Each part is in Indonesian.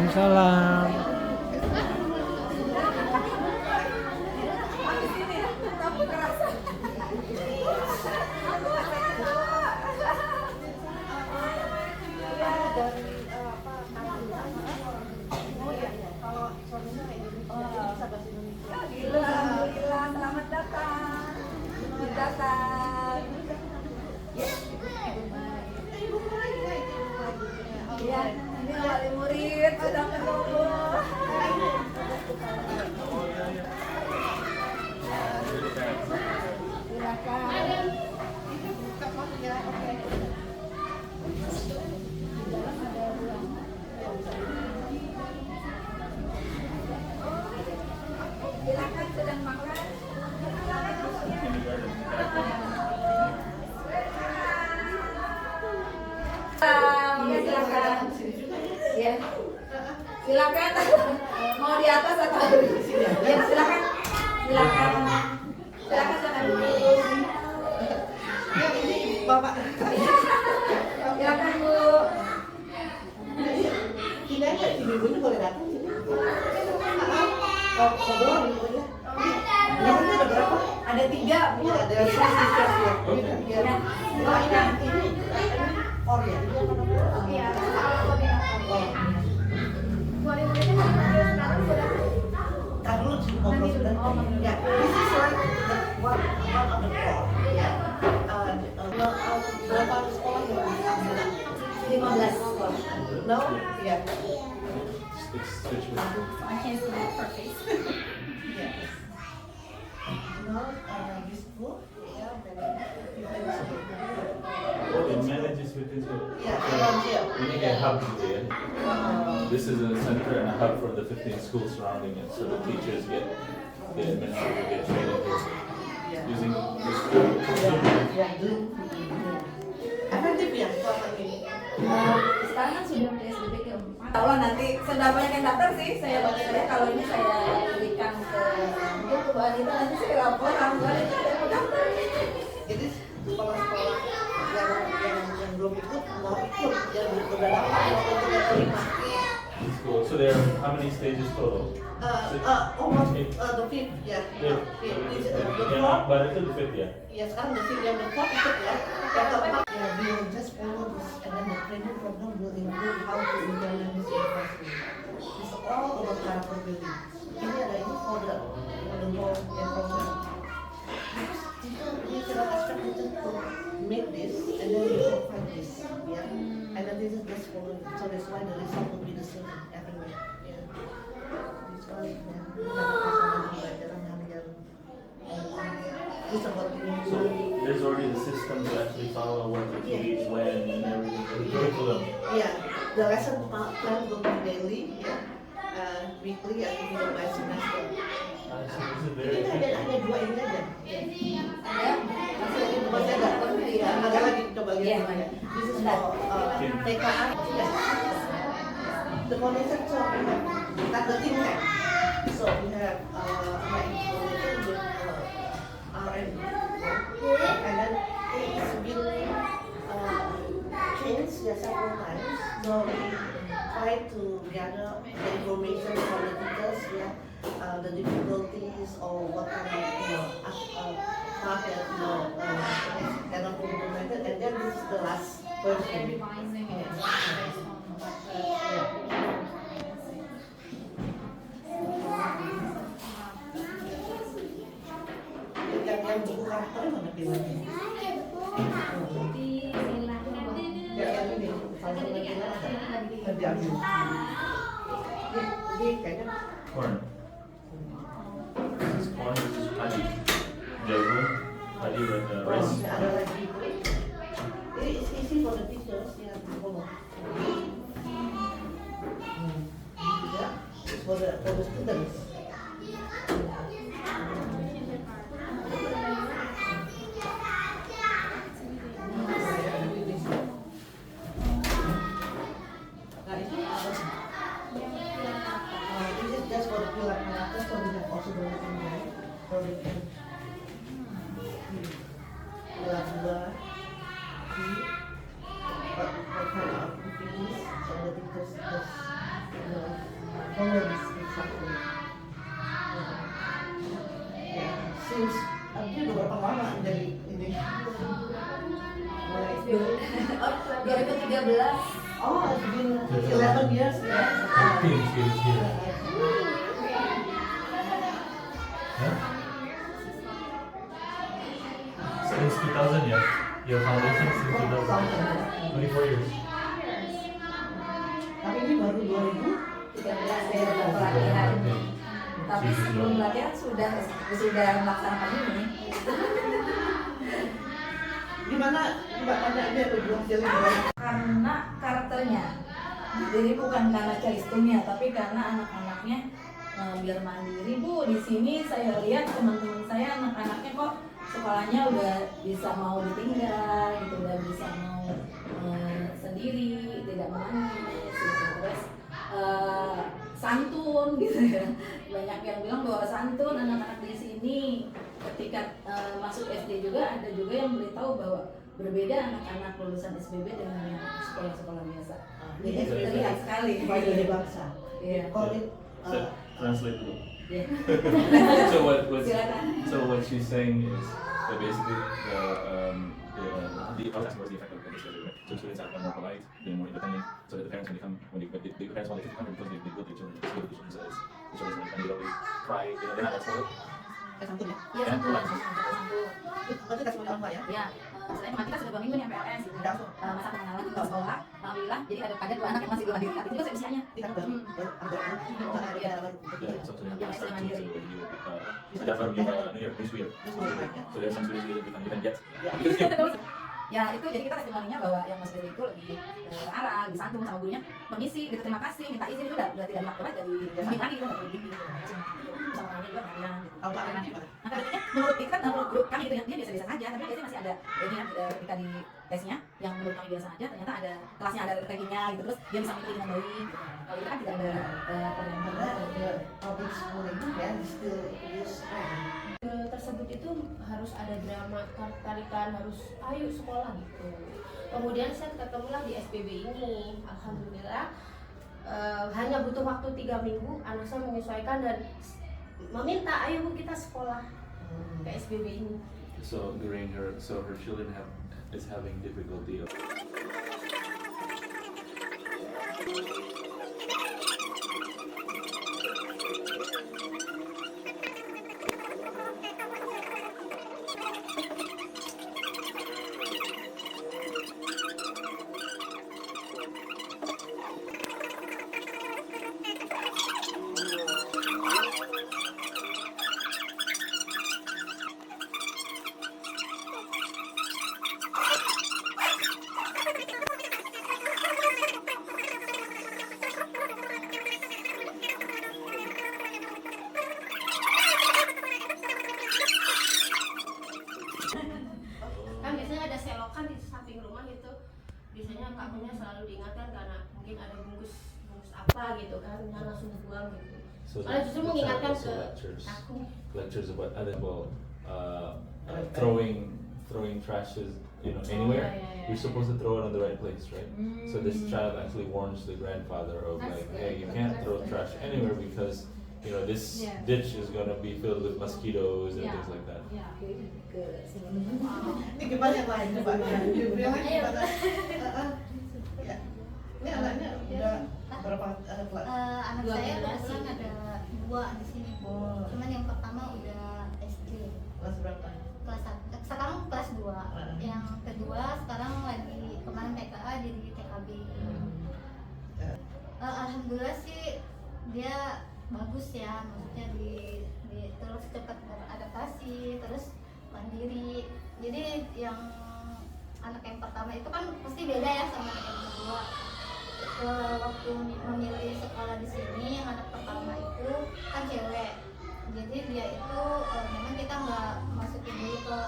Waalaikumsalam. Alhamdulillah, selamat datang. Selamat datang. Ya, ini wali murid sudah menunggu. Silakan. Silakan sedang makan. Ya, silakan. Ya. Silakan. Mau di atas atau di sini? Ya, silakan. Silakan. Silakan jangan dulu. Ya, ini Bapak. Silakan, Bu. Ini aja, ibu-ibunya boleh datang sini. Ngobrol ibu-ibunya. Namanya ada berapa? Ada 3. Iya, ada sisters ya. Ini or ya. Iya. Kan dulu ngobrol sudah. Ya, this is like the one of the core. Ya. Berapa sekolah yang diambil? 15 sekolah. No, ya. Yes. No, this book. Yeah, It manages within the Yeah, volunteer. we need a hub here. This is a center and a hub for the 15 schools surrounding it, so the teachers get the administrative get training here using this tool. Ya, Zoom. Efektif ya selama ini. Sekarang kan sudah PSBB ke-4. Allah nanti sudah banyak yang daftar sih. Saya baca ya kalau ini saya berikan ke Bu Anita, nanti saya lapor Bu Anita ada yang daftar. Jadi sekolah-sekolah yang belum ikut mau ikut, yang sudah dapat maupun sudah terima. It's cool. So there are how many stages total? Almost the fifth, ya. Yeah. The Yeah, fourth. but it's the fifth, yeah. Ya sekarang the fifth, yang the fourth ikut ya. Yang keempat, ya we will just follow this and then the training program will include how to implement this in classroom. It's all about character building. Ini ada ini for the whole program. We cannot expect teacher to make this and then we provide this, yeah. And then this is just following. So that's why the result will be the same everywhere. Yeah. This one, yeah. Pasangan pembelajaran harian. It's about So there's already the system to actually follow what to teach, when, and everything. The curriculum. Yeah, the lesson plan will be daily, yeah, weekly, and even by semester. So this is very Ini ada effective. dua ini aja. Ada Masih ada, ada lagi coba lihat Iya. namanya. This is for TKA. Yes. The foundation so we have not the think tank. So we have like foundation with R&D, and then it's been changed several times. So we try to gather the information from the teachers, yeah, the difficulties or what kind of part that cannot be implemented, and then this is the last version. Yang buku karakter mana pilihnya? Yang ini, kalau ada diambil. Ini kayaknya Corn. This is corn, this is padi. Jagung, padi with rice. ada lagi. Ini is easy for the teachers yang follow. Ya, for the students. Nah itu apa sih? This is just for the pillar characters, so we have also the written line, so we can pillar 2, what kind of activities, so the teachers just tolerance exactly. Ya, since dia udah berapa lama dari ini? Mulai Oh, 2013. oh, it's been 11 years ya. Here. Huh? Since 2000, yeah. Your foundation since 2000. 24 years. Tapi ini baru 2000. 13 saya pelatihan. Tapi sebelum latihan sudah melaksanakan ini. Gimana Mbak tanya dia berjuang jalan? Karena karakternya. Jadi bukan karena calisthenia, tapi karena anak-anaknya biar mandiri. Bu, di sini saya lihat teman-teman saya anak-anaknya kok sekolahnya udah bisa mau ditinggal, gitu, udah bisa mau sendiri, tidak menangis, gitu. Terus santun, gitu ya. Banyak yang bilang bahwa santun anak-anak di sini. Ketika masuk SD juga ada juga yang beritahu bahwa berbeda anak-anak lulusan SBB dengan yang sekolah-sekolah biasa. Jadi terlihat sekali. Sebagai bangsa. Iya. Call it So, translate dulu. Iya. So what she's saying is that basically the effect of this, right? So students are more polite, they're more independent, so that the parents can become when the parents want to come because they build their children, so the children says the children and they don't really cry, they're not spoiled. santun ya. Iya, santun. Nanti kasih orang tua ya. Ya, selain kita sudah 2 minggu nih PLS gitu. Masa pengenalan ke sekolah, alhamdulillah. Jadi ada 2 anak yang masih belum mandiri. Tapi itu usianya. Kita baru Iya. Yeah, so to start to when you that's from New Year, this year. So there's some students that you can get. Because Ya itu jadi kita testimoninya bahwa yang masih dari itu lebih arah, lebih santun sama gurunya, permisi, gitu, terima kasih, minta izin itu udah tidak dimaklumat dari lagi itu nggak perlu gitu. Sama orangnya juga kalian. Kalau Pak Andi gimana? Nah kadang menurut itu kan menurut guru kami itu dia biasa-biasa saja, tapi biasanya masih ada ini kan ketika di tesnya yang menurut kami biasa aja, ternyata ada kelasnya ada rankingnya gitu, terus dia bisa mengikuti dengan baik. Gitu. Kalau kita kan tidak ada Karena public schooling ya still use tersebut itu harus ada drama tarikan, harus ayo sekolah gitu. Kemudian saya ketemulah di SPB ini, alhamdulillah hanya butuh waktu 3 minggu anak saya menyesuaikan dan meminta ayo Bu kita sekolah ke SPB ini. so during her children is having difficulty of Kan biasanya ada selokan di samping rumah gitu. Biasanya kakunya selalu diingatkan karena mungkin ada bungkus apa gitu kan, yang langsung dibuang gitu. So Malah justru mengingatkan also ke aku. lectures about other throwing trashes, anywhere. You're supposed to throw it on the right place, right? So this child actually warns the grandfather of That's like, good. hey, you can't That's throw good. trash anywhere because this Yeah. ditch is gonna be filled with mosquitoes and Yeah. things like that. Ya. Ini gimana yang lain coba? Dibilang gimana? Ya. Ini anaknya udah berapa kelas? Anak Dua saya generasi. kebetulan ada 2 di sini. Oh. Cuman yang pertama udah SD Kelas berapa? kelas 1, sekarang kelas 2. Ah. Yang kedua sekarang lagi kemarin TKA jadi TKB. Ya. Alhamdulillah sih dia bagus ya, maksudnya terus cepat beradaptasi, terus mandiri. Jadi yang anak yang pertama itu kan pasti beda ya sama anak yang kedua. Waktu memilih sekolah di sini, yang anak pertama itu kan cewek. Jadi dia itu memang kita nggak masukin dulu ke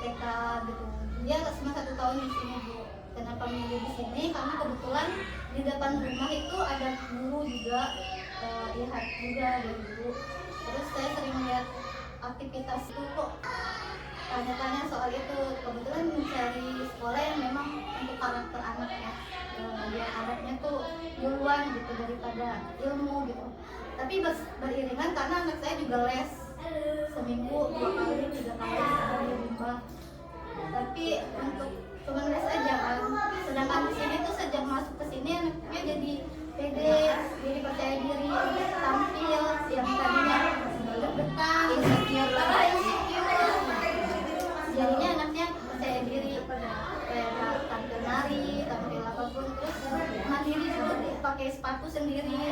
TK gitu. Dia cuma 1 tahun di sini Bu. Kenapa milih di sini? Karena kebetulan di depan rumah itu ada guru juga, lihat juga dari dulu. Terus saya sering lihat aktivitas itu kok tanya-tanya soal itu. Kebetulan mencari sekolah yang memang untuk karakter anak ya, dia adabnya tuh duluan gitu daripada ilmu gitu. Tapi beriringan karena anak saya juga les seminggu 2 kali 3 kali sekali lima. Tapi untuk cuma les aja kan. Sedangkan di sini tuh sejak masuk ke sini anaknya jadi pede, jadi percaya diri, tampil yang tadinya deg-degan, insecure, jadinya anaknya percaya diri, kayak tampil nari, tampil apapun, terus mandiri dulu pakai sepatu sendiri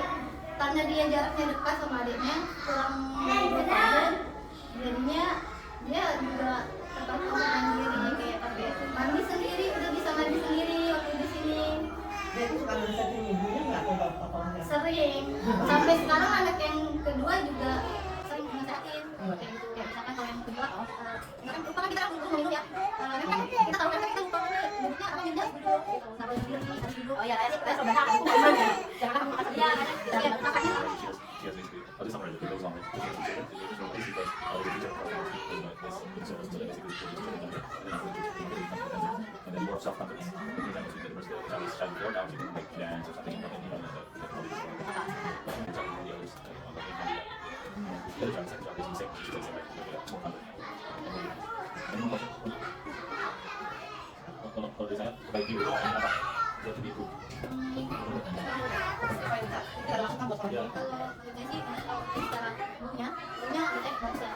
karena dia jaraknya dekat sama adiknya kurang 2 tahun, jadinya dia juga terpaksa mandiri kayak pakai mandi sendiri, udah bisa mandi sendiri waktu di sini. Dia itu suka nasihatin ibunya nggak atau bapaknya? Sering, sampai sekarang anak yang kedua juga sering nasihatin kayak gitu. Kayak misalkan kalau yang kedua misalkan lupa kan kita kan dulu minum ya, kan kita tahu kan kita lupa duduknya apa minumnya dulu sampai sendiri harus duduk. Oh ya, kita coba jangan makan dia ya makannya. She has basically, I'll just summarize it. It goes on. It's basically because the teacher and then more self-confidence. For example, she did the first child was shy before, now she can like dance or something, and then you know the other child, second child, is same. She takes it like more confident. Any more questions? Kalau saya baik dulu, apa? Buat ibu. Kita langsung buat orang. Kalau kerja sih secara bukunya baca.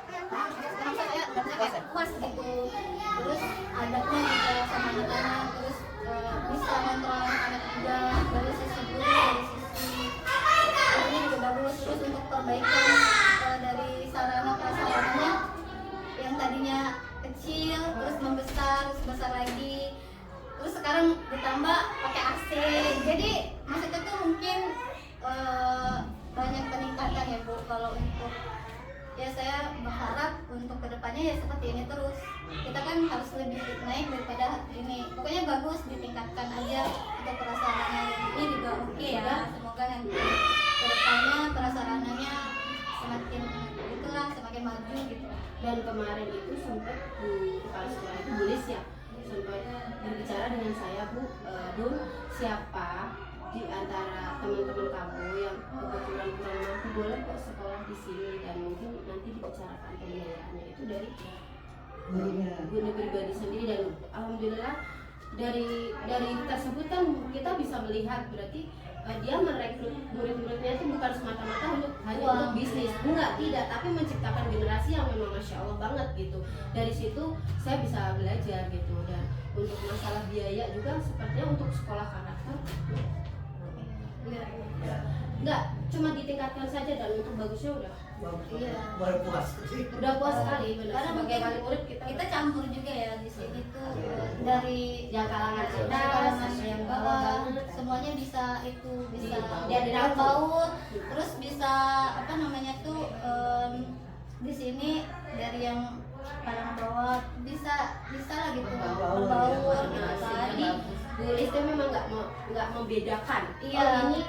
Sekarang saya kayak puas gitu. Terus adabnya juga sama anak-anak, terus bisa kontrol anak juga dari sisi guru, dari sisi ini juga bagus. Terus untuk perbaikan dari sarana prasarananya yang tadinya kecil, terus membesar, terus besar lagi. Terus sekarang ditambah pakai AC. Jadi maksudnya tuh mungkin banyak peningkatan ya Bu. Kalau untuk ya saya berharap untuk kedepannya ya seperti ini terus. Kita kan harus lebih naik daripada ini. Pokoknya bagus, ditingkatkan aja untuk prasarana ini juga oke ya. Semoga nanti kedepannya prasarananya semakin itulah semakin maju gitu. Dan kemarin itu sempat di kepala sekolah itu tulis ya, sempat berbicara dengan saya, Bu, Bun, siapa di antara teman-teman kamu yang kebetulan kurang mampu boleh kok sekolah di sini, dan mungkin nanti dibicarakan pembiayaannya itu dari guru pribadi sendiri. Dan alhamdulillah dari tersebut kan kita bisa melihat berarti dia merekrut murid-muridnya itu bukan semata-mata hanya untuk bisnis, tidak, tapi menciptakan generasi yang memang masya Allah banget gitu. Dari situ saya bisa belajar gitu. Dan untuk masalah biaya juga sepertinya untuk sekolah karakter enggak cuma ditingkatkan saja, dan untuk bagusnya udah Baru puas. udah puas sekali benar. Karena Sebagai mungkin wali murid kita campur juga ya di sini tuh dari yang kalangan atas kalangan yang bawah bawah banget. semuanya bisa bisa Dia dirangkul. baut, terus bisa apa namanya tuh di sini dari yang kalangan bawah bisa lah gitu berbaur gitu kan. Jadi tulis itu memang nggak membedakan. Iya. Oh, ini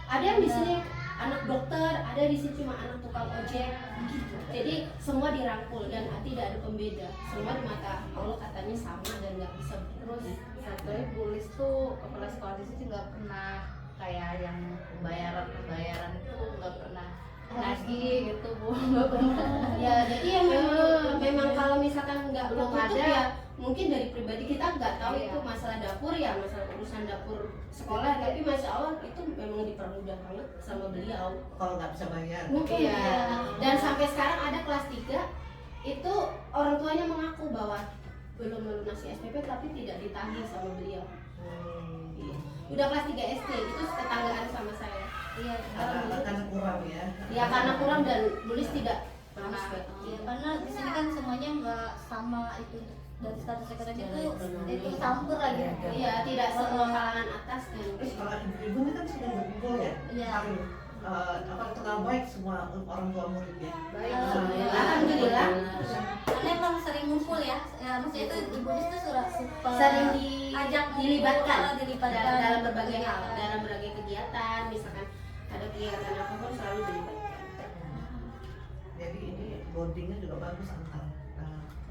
ada yang di sini anak dokter, ada di sini cuma anak tukang ojek gitu. Jadi semua dirangkul dan tidak ada pembeda. Semua di mata Allah katanya sama dan nggak bisa Terus satunya Bulis tuh kepala sekolah di sini nggak pernah kayak yang pembayaran itu nggak pernah nagih gitu Bu, nggak pernah. ya. Jadi ya memang kalau misalkan nggak Belum tutup ada. ya mungkin dari pribadi kita nggak tahu Iya. itu masalah dapur ya, masalah urusan dapur sekolah, tapi masya Allah itu memang dipermudah banget sama beliau. Kalau nggak bisa bayar. Mungkin Iya. ya. Dan sampai sekarang ada kelas 3 itu orang tuanya mengaku bahwa belum melunasi SPP tapi tidak ditagih sama beliau. Iya. Udah kelas 3 SD, itu tetanggaan sama saya. Iya, Karena kurang ya. Ya karena kurang dan tulis tidak karena juga. ya, karena di sini kan semuanya nggak sama itu dari status ekonomi itu campur lagi. Iya, tidak semua kalangan atas dan Terus kalau ibu-ibu ini kan sudah berkumpul ya. Iya. Saling, kenal baik semua orang tua muridnya. alhamdulillah Karena emang sering ngumpul ya, maksudnya itu ibu itu suka sering dilibatkan dalam berbagai hal, dalam berbagai kegiatan, misalkan ada kegiatan apapun selalu dilibatkan. Jadi ini bondingnya juga bagus antar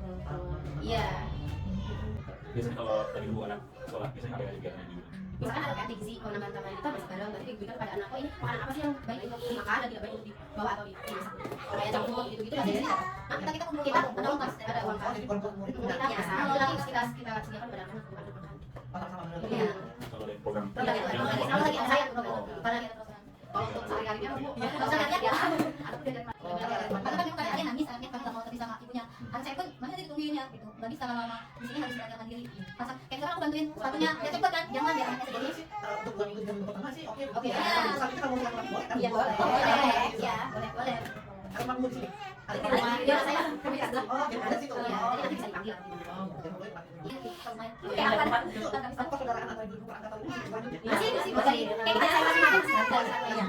orang tua. Iya. Biasanya kalau lagi nunggu anak sekolah, biasanya apa yang kegiatan ibu? Misalkan ada kayak gizi, kalau nambah tambahan itu masih bareng, nanti diberikan kepada anak, oh ini makanan apa sih yang baik untuk dimakan dan tidak baik untuk dibawa atau dimasak. Kalau kayak junk food gitu-gitu ada ya. Nah, kita kumpul, kita ada uang kas, ada uang kas. Kita biasa, kita sediakan pada anak untuk makan. Iya. Kalau ada program Kalau lagi ada saya program, kalau lagi ada program. Kalau untuk sehari-harinya, kalau sehari-harinya ya, aku udah dari Karena kan bukan anaknya nangis, anaknya kan nggak mau tapi sama ibunya. Anak saya pun mana ditungguin ya gitu, nggak bisa lama-lama. Di sini harus belajar mandiri. Masa kayak misalkan aku bantuin sepatunya, ya cepet kan, jangan biar anaknya sendiri. Untuk 2 minggu 3 minggu pertama sih oke. Oke. Saat kita mau silakan boleh kan? Iya boleh, ya boleh. Ada manggung di sini. Ada Iya, manggung. dia saya komunitas lah. Oh, oke, ada situ. Iya, jadi nanti bisa dipanggil. Oh, oke, boleh Pak. Kayak apa? Apa saudaraan atau ibu perangkatan ini lanjut ya? Masih Masih. kayak kita masing-masing. Iya.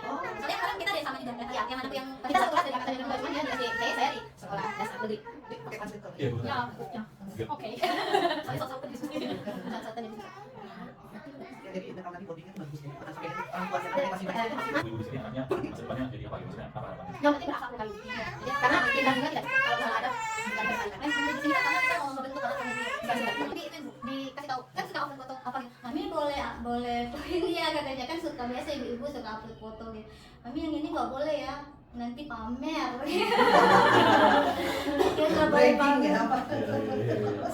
Oh, Soalnya sekarang kita ada sama juga, yang ada yang Kita satu kelas dari angkatan yang kedua, cuman dia di SD, saya di sekolah dasar negeri. pakai translator. Iya, betul. Oke. Saya sok-sok diskusi. Sok-sok diskusi. Ya, jadi kalau tadi bondingnya tuh bagus ya. Ada sampai orang tua saya masih banyak. Ibu di sini anaknya masa depannya jadi apa? Maksudnya apa harapannya? Yang penting berakhlak bukan gitu. Jadi karena kita juga tidak kalau misalnya ada bukan bersantai. Di sini kan karena kita mau membentuk anak yang jadi itu dikasih tahu kan suka upload foto apa gitu. Mami boleh ini ya katanya kan suka biasa ibu-ibu suka upload foto gitu. Mami yang ini nggak boleh ya nanti pamer. Kita nggak boleh Breaking ya pamer. apa?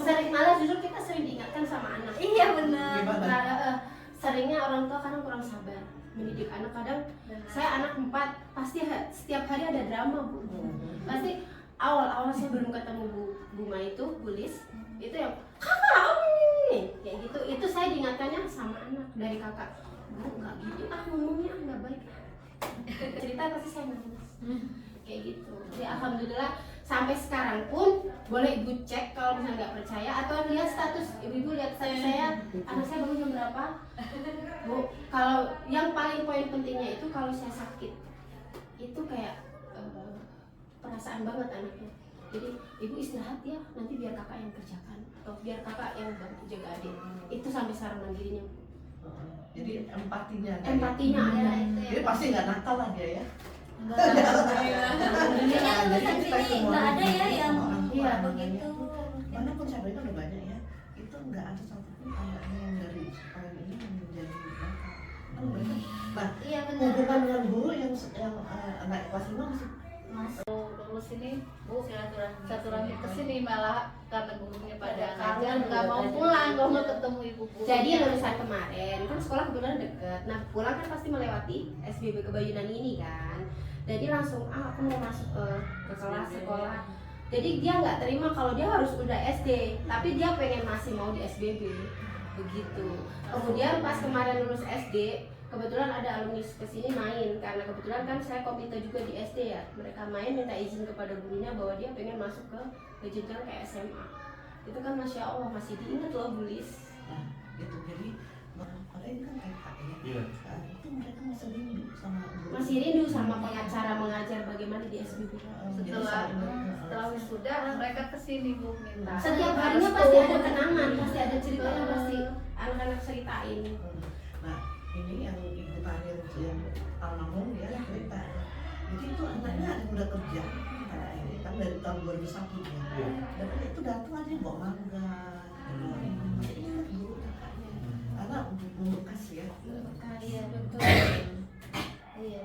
Sering malah jujur kita sering diingatkan sama anak. Iya benar. Gimana? Nah, seringnya orang tua kadang kurang sabar mendidik anak. Kadang saya anak 4 pasti setiap hari ada drama bu. Pasti awal saya belum ketemu Bu Ma itu Bulis itu yang kakak nih kayak gitu, itu saya diingatkannya sama anak dari kakak, bu nggak gitu ngomongnya nggak baik. Cerita pasti saya nangis kayak gitu. Jadi alhamdulillah sampai sekarang pun boleh ibu cek kalau misalnya nggak percaya atau lihat status ibu lihat saya anak saya bangun jam berapa bu. Kalau yang paling poin pentingnya itu kalau saya sakit itu kayak perasaan banget anaknya. Jadi ibu istirahat ya, nanti biar kakak yang kerjakan atau biar kakak yang bantu jaga adik. Itu sampai sekarang mandirinya. Jadi empatinya. Empatinya ada. Jadi pasti nggak nakal lah dia ya. Kayaknya Jadi di kita sini semua nggak ada ya yang Iya, begitu. Mana pun saya berikan udah banyak ya. Itu nggak ada satupun anaknya yang dari sekolah ini yang menjadi nakal. Kan mereka. Nah, Iya benar. hubungan dengan guru yang anak kelas 5 masih Lulus ini bu silaturahmi ke sini malah karena gurunya pada kangen nggak mau pulang, nggak mau ketemu ibu guru. Jadi lulusan kemarin kan sekolah kebetulan deket. Nah pulang kan pasti melewati SBB Kebayunan ini kan. Jadi langsung aku mau masuk ke kelas sekolah. Jadi dia nggak terima kalau dia harus udah SD, tapi dia pengen masih mau di SBB begitu. Kemudian pas kemarin lulus SD, kebetulan ada alumni kesini main karena kebetulan kan saya komite juga di SD ya. Mereka main minta izin kepada gurunya bahwa dia pengen masuk ke jenjang kayak SMA. Itu kan masya Allah masih diingat loh Bulis. nah, gitu. Jadi kalau ini kan TK ya. Iya. Nah, itu mereka masih rindu sama guru. Masih rindu sama pengacara mengajar bagaimana di SBB. Setelah wisuda mereka kesini bu minta. Setiap harinya pasti ada kenangan, pasti ada ceritanya, pasti anak-anak ceritain. Nah, ini yang ibu tanya yang almarhum ya cerita. Jadi itu anaknya ada yang udah kerja. Nah, ini kan dari tahun 2001 ya. Iya. Dan itu datang aja bawa mangga. Masih ingat guru kakaknya. Karena membekas ya. Iya betul. Iya.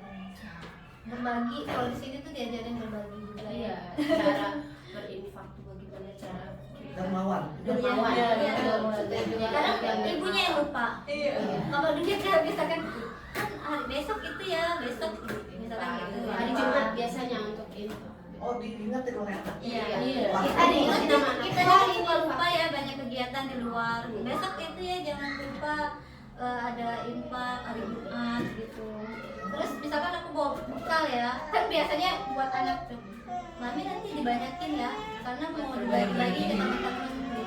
Berbagi kalau di sini tuh diajarin berbagi juga Iya, ya. cara berinfak tuh bagaimana cara Dermawan. dermawan. Iya, iya, Betul. Kadang ibunya yang lupa. Iya. Kalau dia kayak misalkan kan hari besok itu ya besok misalkan gitu. Hari Jumat biasanya untuk infak. Oh, diingetin oleh anak. Iya. Iya. Wah, Kita diingetin sama anak. Kita juga suka lupa ya banyak kegiatan di luar. Besok itu ya jangan lupa ada infak hari Jumat gitu. Terus misalkan aku bawa bekal ya, kan biasanya buat anak tuh. Mami nanti dibanyakin ya, karena mau dibagi lagi ke teman-teman gitu.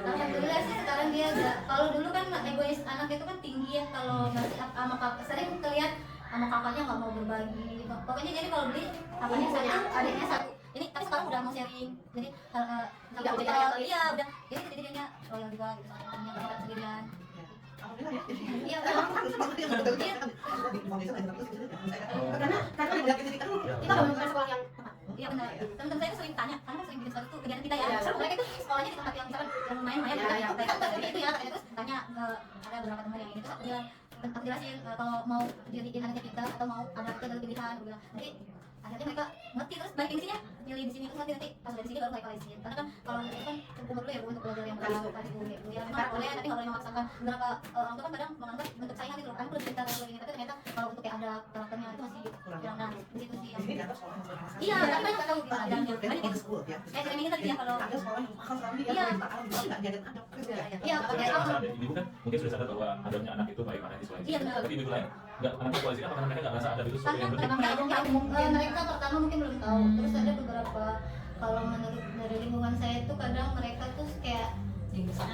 Alhamdulillah sih sekarang dia udah. Kalau dulu kan egois anak itu kan tinggi ya, kalau masih sama kakak sering kelihatan sama kakaknya nggak mau berbagi gitu. Pokoknya jadi kalau beli kakaknya satu, adiknya satu. Ini tapi sekarang udah mau sharing, jadi Tidak udah udah iya udah. Jadi jadinya royal juga gitu, sama kakak sendirian. Alhamdulillah ya. Iya, Karena kita bangun sekolah yang iya benar. Teman-teman saya tuh sering tanya, karena sering bikin yang misalkan yang main-main itu ya terus tanya ke ada beberapa teman yang ini terus aku jelasin kalau mau jadiin anaknya kita atau mau ada kita pilihan aku bilang nanti akhirnya mereka ngerti terus balik ke sini ya pilih di sini terus nanti pas udah di sini baru mereka izin karena kan kalau itu kan umur dulu ya bu untuk belajar yang baru kali bu ya memang boleh tapi kalau yang memaksakan beberapa orang tua kan kadang menganggap bentuk saingan gitu loh kan perlu cerita dan ini tapi ternyata kalau untuk kayak ada karakternya itu masih kurang nah di situ sih Jadi ada sekolah yang berhasil. iya tapi banyak nggak tahu gimana Dan adanya very old school ya. kayak ini tadi ya kalau Ada sekolah yang mahal sekali ya, Iya. perintahan tapi nggak diajarin anak. iya Tapi kayak kalau ada ibu kan mungkin sudah sadar bahwa adanya anak itu baik mana di sekolah. Iya, benar. Tapi ibu lain nggak anak sekolah sini apakah mereka nggak merasa ada itu sesuatu karena yang penting? mereka pertama mungkin belum tahu terus ada beberapa kalau menurut dari lingkungan saya itu kadang mereka tuh kayak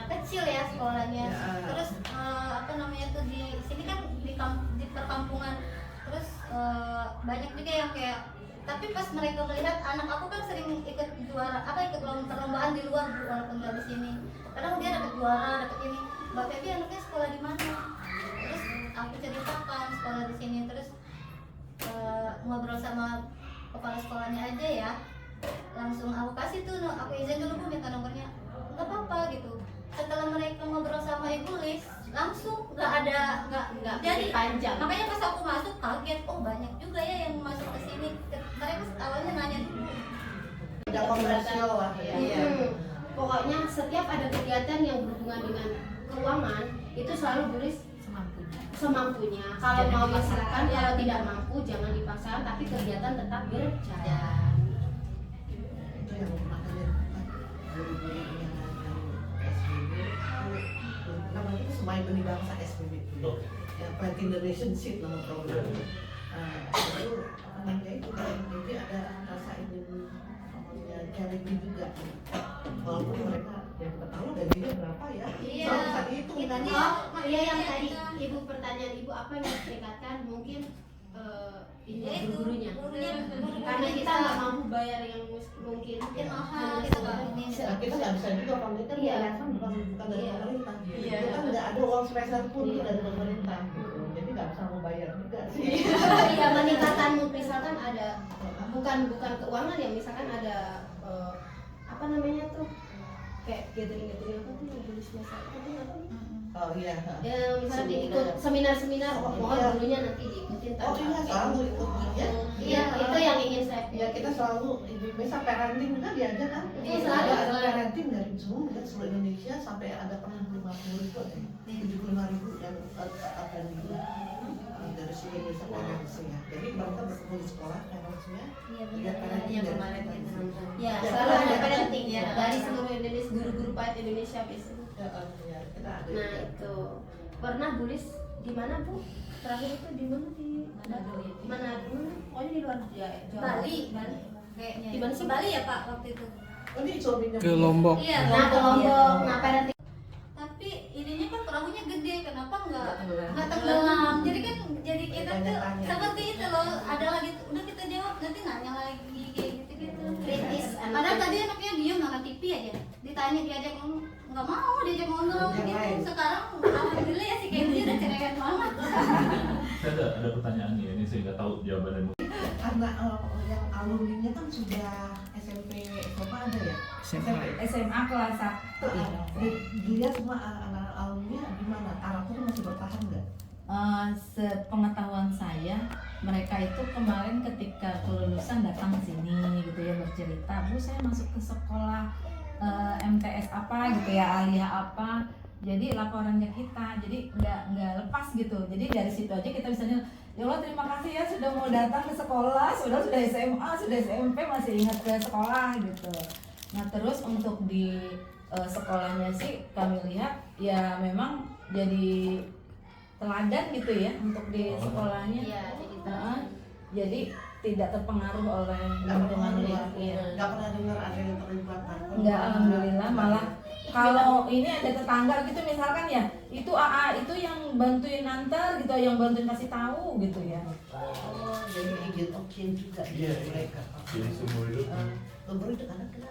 kecil ya sekolahnya Ya. terus apa namanya tuh di sini kan di perkampungan terus banyak juga yang kayak tapi pas mereka melihat anak aku kan sering ikut juara ikut perlombaan di luar walaupun nggak di sini kadang dia dapat juara dapat ini Mbak Feby anaknya sekolah di mana terus aku ceritakan sekolah di sini terus ngobrol sama kepala sekolahnya aja ya langsung aku kasih tuh aku izin dulu Bu minta nomornya nggak apa-apa gitu setelah mereka ngobrol sama Ibu Lis langsung nggak jadi panjang. makanya pas aku masuk kaget oh banyak juga ya yang masuk ke sini mereka awalnya nanya dulu Tidak komersial lah ya. Iya. Pokoknya setiap ada kegiatan yang berhubungan dengan keuangan itu selalu tulis semampunya. Kalau mau misalkan kalau tidak mampu jangan dipaksakan tapi kegiatan tetap berjalan. Itu yang makanya guru-guru yang SPB namanya itu Semai Benih Bangsa SPB Oke. ya Planting the Nation Seed nama program itu anaknya itu kan jadi ada rasa ingin namanya charity juga walaupun mereka yang tahu gajinya berapa ya Iya. soalnya bisa dihitung Itu kan dia. Iya yang tadi ibu pertanyaan ibu apa yang harus dikatakan mungkin ini Ya, itu, gurunya. gurunya Karena kita nggak mampu bayar yang mungkin mahal kita nggak ini Nah, kita nggak bisa juga pemerintah Iya. yayasan bukan dari Iya. pemerintah Iya. itu kan nggak ada uang spesial pun dari pemerintah gitu. Jadi nggak bisa membayar juga sih Iya peningkatan misalkan ada bukan keuangan ya misalkan ada apa namanya tuh kayak gathering apa tuh yang tulis biasa itu apa oh iya ya misalnya diikut seminar Oh, mohon iya. dulunya nanti diikutin oh iya selalu ikut ya iya itu yang ingin saya ya kita selalu bisa parenting juga diajak kan Iya, selalu. ada parenting dari Zoom dan seluruh Indonesia sampai ada pernah 50.000 75.000 yang akan dari seluruh Indonesia parenting ya jadi mereka bertemu di sekolah parentingnya iya lihat parenting yang dari kemarin kita. kita nonton ya Ya, selalu ada ada parenting ya ya. dari seluruh Indonesia guru-guru PAED Indonesia biasanya Ya, kita ada nah juga. itu pernah bulis di mana Bu terakhir itu di mana di Manado ya. Manado pokoknya di luar Jawa Bali kayaknya Di mana sih? Bali ya Pak waktu itu oh ini suaminya Ke Lombok. iya nah ke Lombok nah parenting tapi ininya kan perahunya gede kenapa Nggak tenggelam. nggak tenggelam jadi kan jadi kita tuh Tanya-tanya. seperti itu loh ada lagi udah kita jawab nanti nanya lagi kayak gitu gitu kritis padahal tadi anaknya diem nonton TV aja ditanya diajak ngomong nggak mau diajak ngobrol Yang gitu lain. sekarang alhamdulillah ya si Kenzi udah cerekan banget Saya ada pertanyaan nih, ini saya nggak tahu jawabannya. karena yang alumninya kan sudah SMP SMA ada ya SMA. SMA kelas 1 ya. dia semua anak alumni gimana karakternya masih bertahan nggak Sepengetahuan saya mereka itu kemarin ketika kelulusan datang ke sini gitu ya bercerita Bu saya masuk ke sekolah MTS apa gitu ya aliyah apa jadi laporannya kita jadi nggak lepas gitu jadi dari situ aja kita bisa ya Allah terima kasih ya sudah mau datang ke sekolah sudah SMA sudah SMP masih ingat ke sekolah gitu nah terus untuk di sekolahnya sih kami lihat ya memang jadi teladan gitu ya untuk di sekolahnya iya jadi jadi tidak terpengaruh oleh nggak lingkungan pernah lingkungan nggak pernah dengar ada yang terlibat narkoba. enggak alhamdulillah malah kalau ini ada tetangga gitu misalkan ya itu AA itu yang bantuin nantar gitu yang bantuin kasih tahu gitu ya oh jadi agent of change juga Iya, mereka Jadi seumur hidup. umur itu karena kena